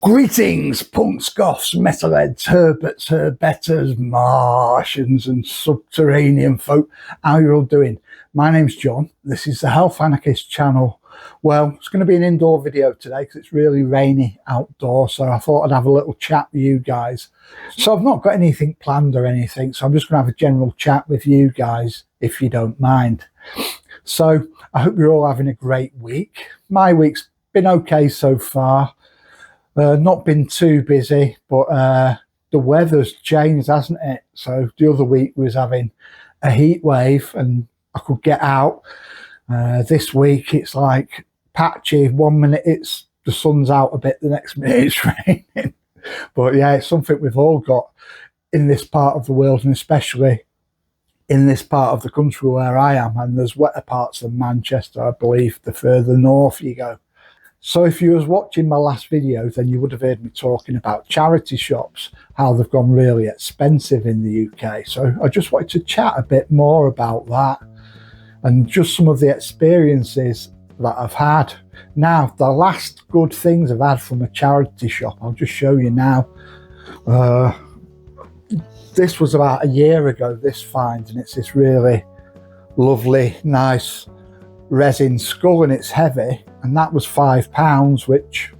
Greetings, punks, goths, metalheads, herberts, herbetters, Martians and subterranean folk. How are you all doing? My name's John. This is the Health Anarchist channel. Well, it's going to be an indoor video today because it's really rainy outdoor, so I thought I'd have a little chat with you guys. So I've not got anything planned or anything, so I'm just going to have a general chat with you guys, if you don't mind. So I hope you're all having a great week. My week's been okay so far. Not been too busy, but the weather's changed, hasn't it? So the other week we was having a heat wave and I could get out. This week it's like patchy. 1 minute it's the sun's out a bit, the next minute it's raining. But yeah, it's something we've all got in this part of the world, and especially in this part of the country where I am. And there's wetter parts than Manchester, I believe, the further north you go. So if you was watching my last video, then you would have heard me talking about charity shops, how they've gone really expensive in the UK. So I just wanted to chat a bit more about that and just some of the experiences that I've had. Now, the last good things I've had from a charity shop, I'll just show you now. This was about a year ago, this find, and it's this really lovely, nice resin skull, and it's heavy, and that was £5, which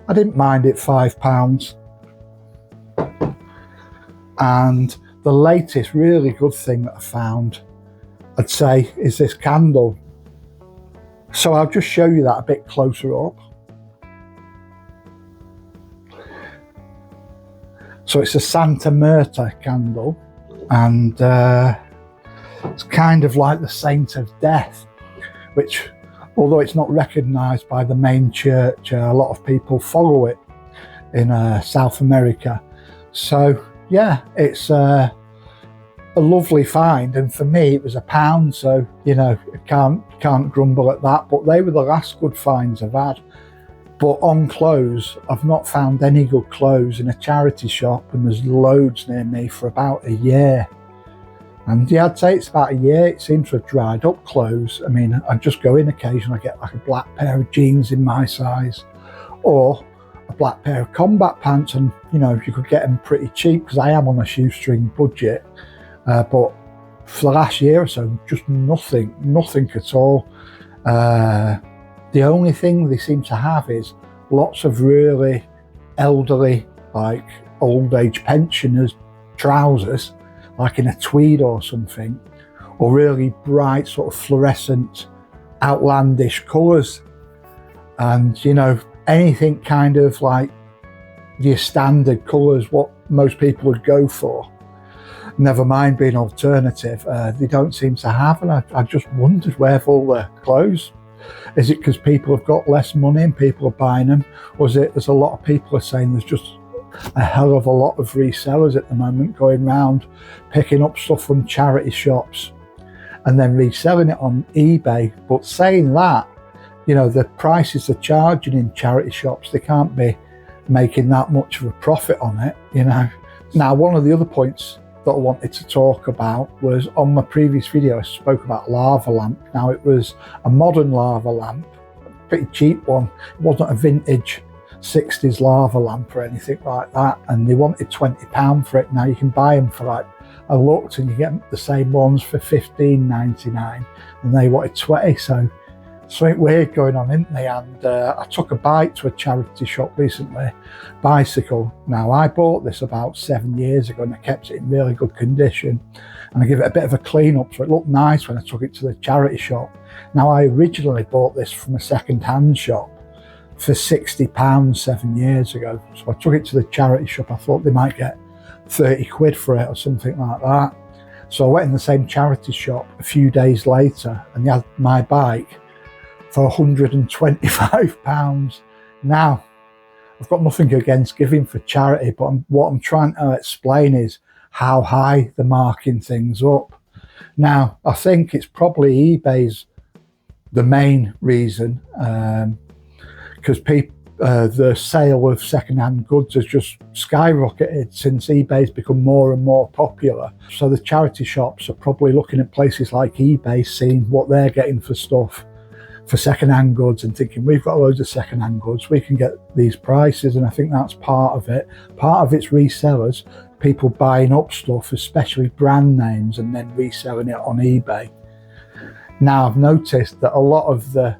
I didn't mind it, £5. And the latest really good thing that I found, I'd say, is this candle. So I'll just show you that a bit closer up. So it's a Santa Marta candle, and it's kind of like the Saint of Death, which, although it's not recognised by the main church, a lot of people follow it in South America. So yeah, it's a lovely find, and for me it was £1, so you know, can't grumble at that. But they were the last good finds I've had. But on clothes, I've not found any good clothes in a charity shop, and there's loads near me, for about a year. And yeah, I'd say it's about a year. It seems to have dried up clothes. I mean, I just go in occasionally, I get like a black pair of jeans in my size, or a black pair of combat pants, and you know, you could get them pretty cheap because I am on a shoestring budget. But for the last year or so, just nothing at all. The only thing they seem to have is lots of really elderly, like old age pensioners trousers, like in a tweed or something, or really bright sort of fluorescent outlandish colours. And you know, anything kind of like your standard colours, what most people would go for, never mind being alternative, they don't seem to have. And I just wondered, where have all the clothes? Is it because people have got less money and people are buying them? Or is it, as a lot of people are saying, there's just a hell of a lot of resellers at the moment going around picking up stuff from charity shops and then reselling it on eBay. But saying that, you know, the prices they're charging in charity shops, they can't be making that much of a profit on it, you know. Now, one of the other points that I wanted to talk about was, on my previous video I spoke about lava lamp. Now, it was a modern lava lamp, a pretty cheap one. It wasn't a vintage 60s lava lamp or anything like that, and they wanted £20 for it. Now you can buy them for, like, I looked and you get the same ones for £15.99, and they wanted 20. So something weird going on, isn't they? And I took a bike to a charity shop recently, bicycle. Now, I bought this about 7 years ago and I kept it in really good condition, and I give it a bit of a clean up so it looked nice when I took it to the charity shop. Now, I originally bought this from a second-hand shop for £60 7 years ago. So I took it to the charity shop. I thought they might get 30 quid for it or something like that. So I went in the same charity shop a few days later and they had my bike for £125. Now, I've got nothing against giving for charity, but what I'm trying to explain is how high they're marking things up. Now, I think it's probably eBay's the main reason, because the sale of second-hand goods has just skyrocketed since eBay's become more and more popular. So the charity shops are probably looking at places like eBay, seeing what they're getting for stuff for second-hand goods and thinking, we've got loads of second-hand goods, we can get these prices. And I think that's part of it. Part of it's resellers, people buying up stuff, especially brand names, and then reselling it on eBay. Now, I've noticed that a lot of the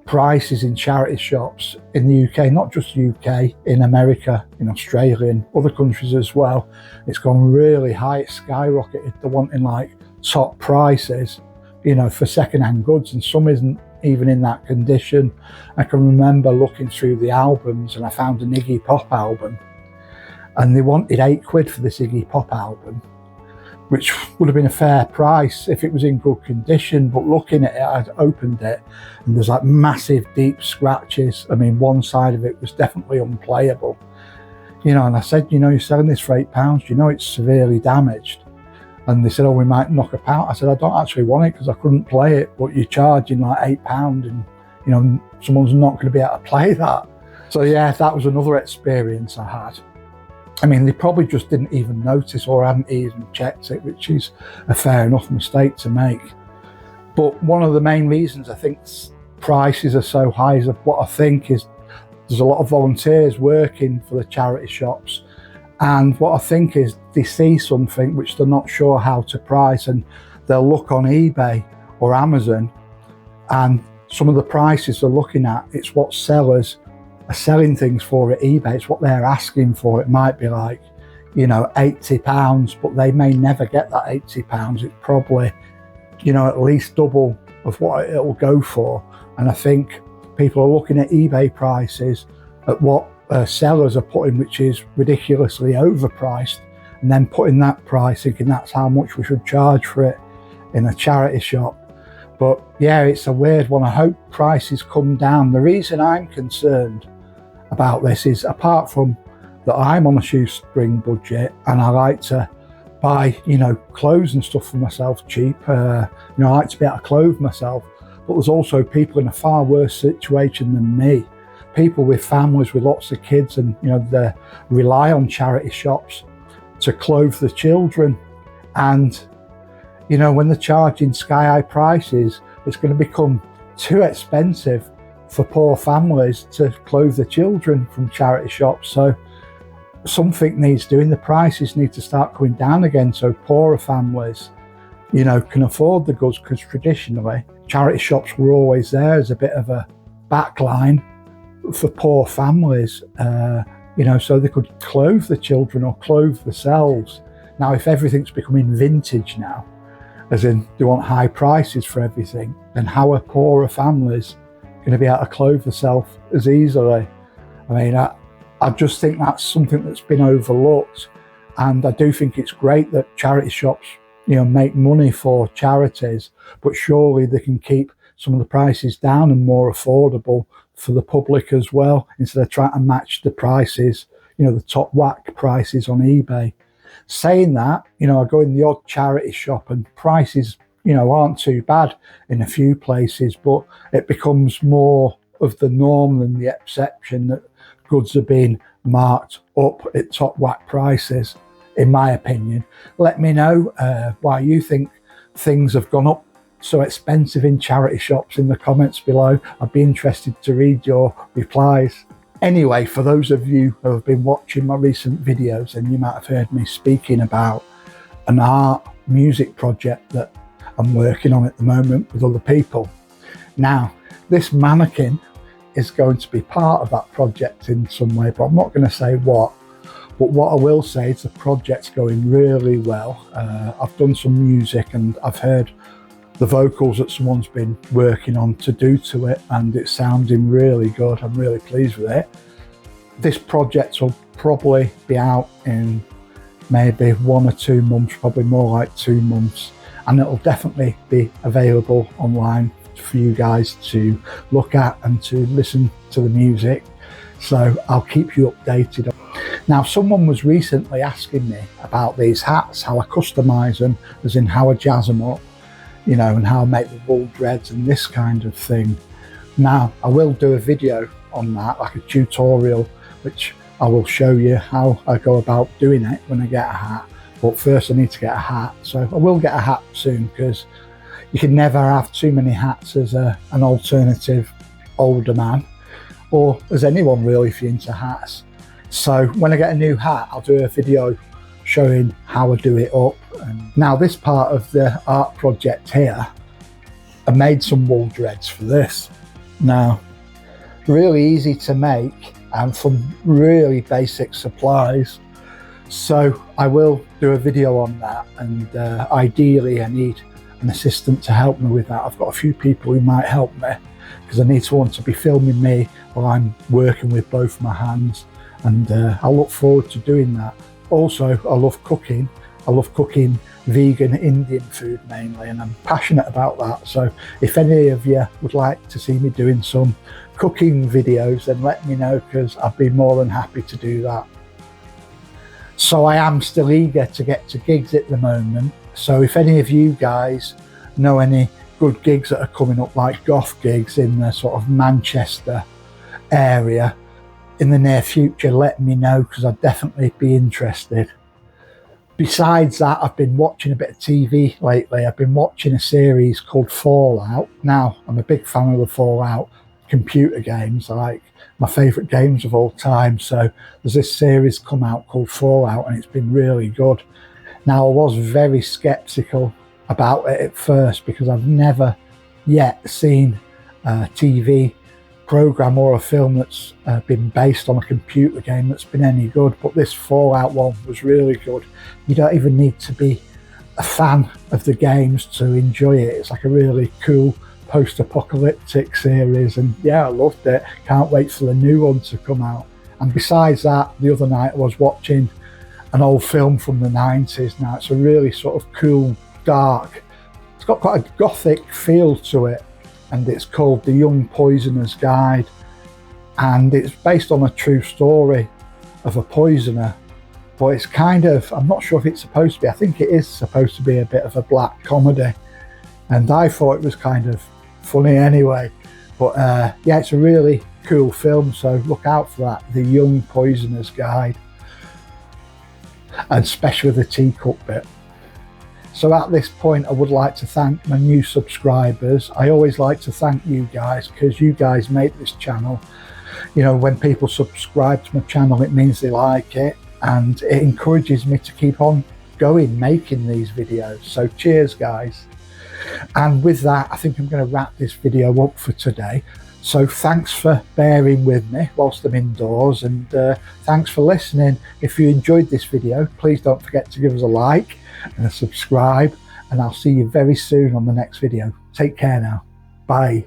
prices in charity shops in the UK, not just UK, in America, in Australia and other countries as well, it's gone really high, it's skyrocketed. They're wanting like top prices, you know, for second-hand goods, and some isn't even in that condition. I can remember looking through the albums and I found an Iggy Pop album, and they wanted £8 for this Iggy Pop album, which would have been a fair price if it was in good condition. But looking at it, I'd opened it and there's like massive deep scratches. I mean, one side of it was definitely unplayable, you know. And I said, you know, you're selling this for £8, you know it's severely damaged. And they said, oh, we might knock a pound. I said, I don't actually want it because I couldn't play it, but you're charging like £8 and, you know, someone's not going to be able to play that. So yeah, that was another experience I had. I mean, they probably just didn't even notice or hadn't even checked it, which is a fair enough mistake to make. But one of the main reasons I think prices are so high is what I think is there's a lot of volunteers working for the charity shops. And what I think is they see something which they're not sure how to price, and they'll look on eBay or Amazon, and some of the prices they're looking at, it's what sellers are selling things for at eBay, it's what they're asking for. It might be like, you know, £80, but they may never get that £80. It's probably, you know, at least double of what it'll go for. And I think people are looking at eBay prices at what sellers are putting, which is ridiculously overpriced, and then putting that price, thinking that's how much we should charge for it in a charity shop. But yeah, it's a weird one. I hope prices come down. The reason I'm concerned about this is, apart from that I'm on a shoestring budget and I like to buy, you know, clothes and stuff for myself cheap, you know, I like to be able to clothe myself, but there's also people in a far worse situation than me. People with families with lots of kids, and, you know, they rely on charity shops to clothe the children. And, you know, when they're charging sky-high prices, it's going to become too expensive for poor families to clothe the children from charity shops. So something needs doing. The prices need to start coming down again so poorer families, you know, can afford the goods, because traditionally charity shops were always there as a bit of a backline for poor families, you know, so they could clothe the children or clothe themselves. Now, if everything's becoming vintage now, as in they want high prices for everything, then how are poorer families going to be able to clothe themselves as easily? I mean, I just think that's something that's been overlooked. And I do think it's great that charity shops, you know, make money for charities, but surely they can keep some of the prices down and more affordable for the public as well, instead of trying to match the prices, you know, the top whack prices on eBay. Saying that, you know, I go in the odd charity shop and prices, you know, aren't too bad in a few places, but it becomes more of the norm than the exception that goods are being marked up at top whack prices, in my opinion. Let me know why you think things have gone up so expensive in charity shops in the comments below. I'd be interested to read your replies. Anyway, for those of you who have been watching my recent videos, then you might have heard me speaking about an art music project that I'm working on at the moment with other people. Now, this mannequin is going to be part of that project in some way, but I'm not going to say what. But what I will say is the project's going really well. I've done some music and I've heard the vocals that someone's been working on to do to it, and it's sounding really good. I'm really pleased with it. This project will probably be out in maybe 1 or 2 months, probably more like 2 months, and it'll definitely be available online for you guys to look at and to listen to the music. So I'll keep you updated. Now, someone was recently asking me about these hats, how I customize them, as in how I jazz them up, you know, and how I make the wool dreads and this kind of thing. Now, I will do a video on that, like a tutorial, which I will show you how I go about doing it when I get a hat. But first I need to get a hat. So I will get a hat soon, because You can never have too many hats as an alternative older man, or as anyone really if you're into hats. So when I get a new hat, I'll do a video showing how I do it up. And now this part of the art project here, I made some wool dreads for this. Now, really easy to make and from really basic supplies. So I will do a video on that, and ideally I need an assistant to help me with that. I've got a few people who might help me because I need someone to be filming me while I'm working with both my hands, and I look forward to doing that. Also, I love cooking. I love cooking vegan Indian food mainly, and I'm passionate about that. So if any of you would like to see me doing some cooking videos, then let me know, because I'd be more than happy to do that. So I am still eager to get to gigs at the moment. So if any of you guys know any good gigs that are coming up, like goth gigs in the sort of Manchester area in the near future, let me know, because I'd definitely be interested. Besides that, I've been watching a bit of TV lately. I've been watching a series called Fallout. Now, I'm a big fan of the Fallout computer games. I like my favourite games of all time. So there's this series come out called Fallout, and it's been really good. Now, I was very sceptical about it at first because I've never yet seen a TV program or a film that's been based on a computer game that's been any good, but this Fallout one was really good. You don't even need to be a fan of the games to enjoy it. It's like a really cool post-apocalyptic series, and yeah, I loved it. Can't wait for the new one to come out. And besides that, the other night I was watching an old film from the 90s. Now, it's a really sort of cool, dark, it's got quite a gothic feel to it, and it's called The Young Poisoner's Guide, and it's based on a true story of a poisoner, but it's kind of, I'm not sure if it's supposed to be, I think it is supposed to be a bit of a black comedy, and I thought it was kind of funny anyway. But yeah, it's a really cool film, so look out for that, The Young Poisoner's Guide, and especially the teacup bit. So at this point, I would like to thank my new subscribers. I always like to thank you guys, because you guys make this channel. You know, when people subscribe to my channel, it means they like it, and it encourages me to keep on going, making these videos. So cheers, guys. And with that, I think I'm going to wrap this video up for today. So thanks for bearing with me whilst I'm indoors, and thanks for listening. If you enjoyed this video, please don't forget to give us a like and a subscribe, and I'll see you very soon on the next video. Take care now. Bye.